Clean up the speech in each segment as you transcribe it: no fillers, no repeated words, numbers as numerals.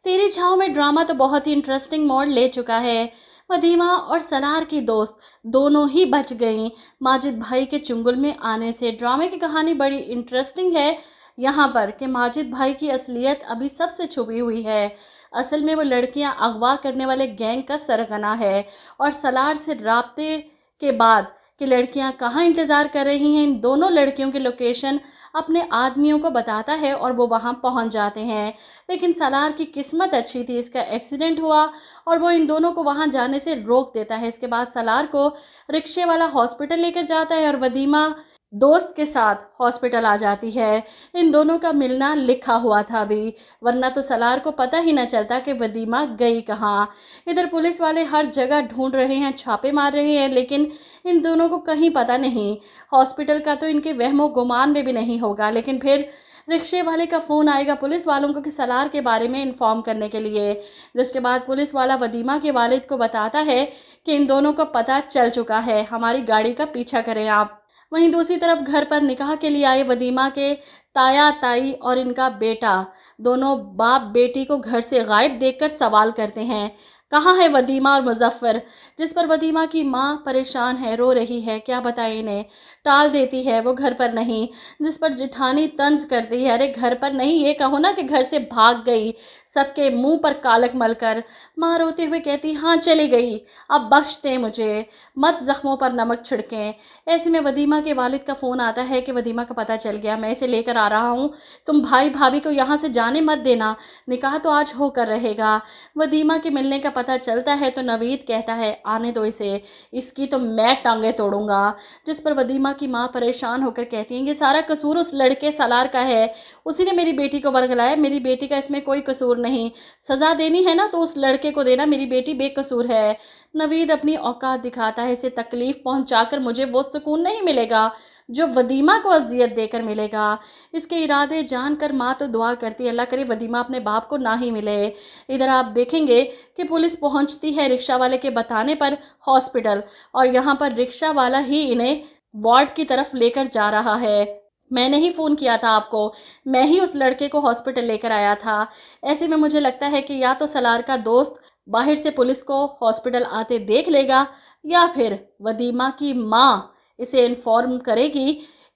तेरी छाँव में ड्रामा तो बहुत ही इंटरेस्टिंग मोड़ ले चुका है। वदीमा और सलार की दोस्त दोनों ही बच गईं माजिद भाई के चुंगल में आने से। ड्रामे की कहानी बड़ी इंटरेस्टिंग है यहाँ पर कि माजिद भाई की असलियत अभी सबसे छुपी हुई है। असल में वो लड़कियां अगवा करने वाले गैंग का सरगना है और सलार से राब्ते के बाद कि लड़कियां कहाँ इंतज़ार कर रही हैं, इन दोनों लड़कियों की लोकेशन अपने आदमियों को बताता है और वो वहां पहुंच जाते हैं। लेकिन सलार की किस्मत अच्छी थी, इसका एक्सीडेंट हुआ और वो इन दोनों को वहां जाने से रोक देता है। इसके बाद सलार को रिक्शे वाला हॉस्पिटल लेकर जाता है और वदीमा दोस्त के साथ हॉस्पिटल आ जाती है। इन दोनों का मिलना लिखा हुआ था अभी, वरना तो सलार को पता ही न चलता कि वदीमा गई कहाँ। इधर पुलिस वाले हर जगह ढूंढ रहे हैं, छापे मार रहे हैं, लेकिन इन दोनों को कहीं पता नहीं। हॉस्पिटल का तो इनके वहमो गुमान में भी नहीं होगा, लेकिन फिर रिक्शे वाले का फ़ोन आएगा पुलिस वालों को कि सलार के बारे में इन्फॉर्म करने के लिए। जिसके बाद पुलिस वाला वदीमा के वालिद को बताता है कि इन दोनों को पता चल चुका है, हमारी गाड़ी का पीछा करें आप। वहीं दूसरी तरफ घर पर निकाह के लिए आए वदीमा के ताया ताई और इनका बेटा दोनों बाप बेटी को घर से गायब देखकर सवाल करते हैं, कहाँ है वदीमा और मुजफ्फर। जिस पर वदीमा की माँ परेशान है, रो रही है, क्या बताए इन्हें, टाल देती है वो घर पर नहीं। जिस पर जिठानी तंज करती है, अरे घर पर नहीं, ये कहो ना कि घर से भाग गई, सबके मुंह पर कालक मलकर। माँ रोते हुए कहती, हाँ चली गई, अब बख्श दें मुझे, मत जख्मों पर नमक छिड़कें। ऐसे में वदीमा के वालिद का फ़ोन आता है कि वदीमा का पता चल गया, मैं इसे लेकर आ रहा हूँ, तुम भाई भाभी को यहाँ से जाने मत देना, निकाह तो आज होकर रहेगा। वदीमा के मिलने का पता चलता है तो नवीद कहता है, आने दो इसे, इसकी तो मैं टांगे तोड़ूंगा। जिस पर वदीमा की माँ परेशान होकर कहती है, ये सारा कसूर उस लड़के सलार का है, उसी ने मेरी बेटी को वर्गलाया, मेरी बेटी का इसमें कोई कसूर नहीं, सज़ा देनी है ना तो उस लड़के को देना, मेरी बेटी बेकसूर है। नवीद अपनी औकात दिखाता है, इसे तकलीफ़ पहुंचाकर मुझे वो सुकून नहीं मिलेगा जो वदीमा को अजियत देकर मिलेगा। इसके इरादे जानकर माँ तो दुआ करती है, अल्लाह करे वदीमा अपने बाप को ना ही मिले। इधर आप देखेंगे कि पुलिस पहुंचती है रिक्शा वाले के बताने पर हॉस्पिटल, और यहाँ पर रिक्शा वाला ही इन्हें वार्ड की तरफ लेकर जा रहा है। मैंने ही फ़ोन किया था आपको, मैं ही उस लड़के को हॉस्पिटल लेकर आया था। ऐसे में मुझे लगता है कि या तो सलार का दोस्त बाहर से पुलिस को हॉस्पिटल आते देख लेगा, या फिर वदीमा की माँ इसे इन्फॉर्म करेगी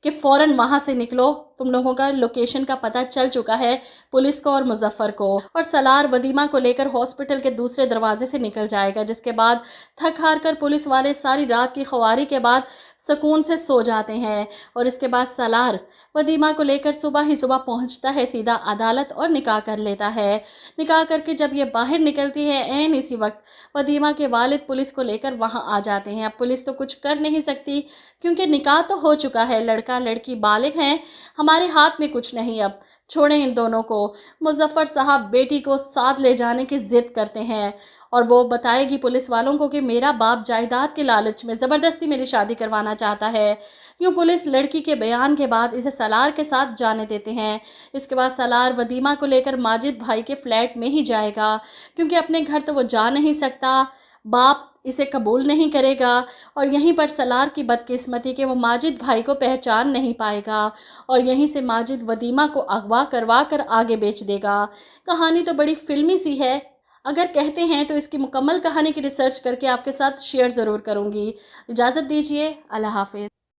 कि फ़ौरन वहाँ से निकलो, तुम लोगों का लोकेशन का पता चल चुका है पुलिस को और मुजफ्फर को। और सलार वदीमा को लेकर हॉस्पिटल के दूसरे दरवाजे से निकल जाएगा। जिसके बाद थक हार कर पुलिस वाले सारी रात की ख्वारी के बाद सुकून से सो जाते हैं। और इसके बाद सलार वदीमा को लेकर सुबह ही सुबह पहुंचता है सीधा अदालत और निकाह कर लेता है। निकाह करके जब ये बाहर निकलती है, ऐन इसी वक्त वदीमा के वालिद पुलिस को लेकर वहां आ जाते हैं। अब पुलिस तो कुछ कर नहीं सकती क्योंकि निकाह तो हो चुका है, लड़का लड़की बालिग हैं, हमारे हाथ में कुछ नहीं। अब छोड़ें इन दोनों को। मुजफ्फर साहब बेटी को साथ ले जाने की जिद करते हैं और वो बताएगी पुलिस वालों को कि मेरा बाप जायदाद के लालच में ज़बरदस्ती मेरी शादी करवाना चाहता है। यूँ पुलिस लड़की के बयान के बाद इसे सलार के साथ जाने देते हैं। इसके बाद सलार वदीमा को लेकर माजिद भाई के फ्लैट में ही जाएगा क्योंकि अपने घर तो वो जा नहीं सकता, बाप इसे कबूल नहीं करेगा। और यहीं पर सलार की बदकिस्मती कि वो माजिद भाई को पहचान नहीं पाएगा और यहीं से माजिद वदीमा को अगवा करवा कर आगे बेच देगा। कहानी तो बड़ी फिल्मी सी है, अगर कहते हैं तो इसकी मुकम्मल कहानी की रिसर्च करके आपके साथ शेयर ज़रूर करूँगी। इजाज़त दीजिए, अल्लाह हाफ़िज़।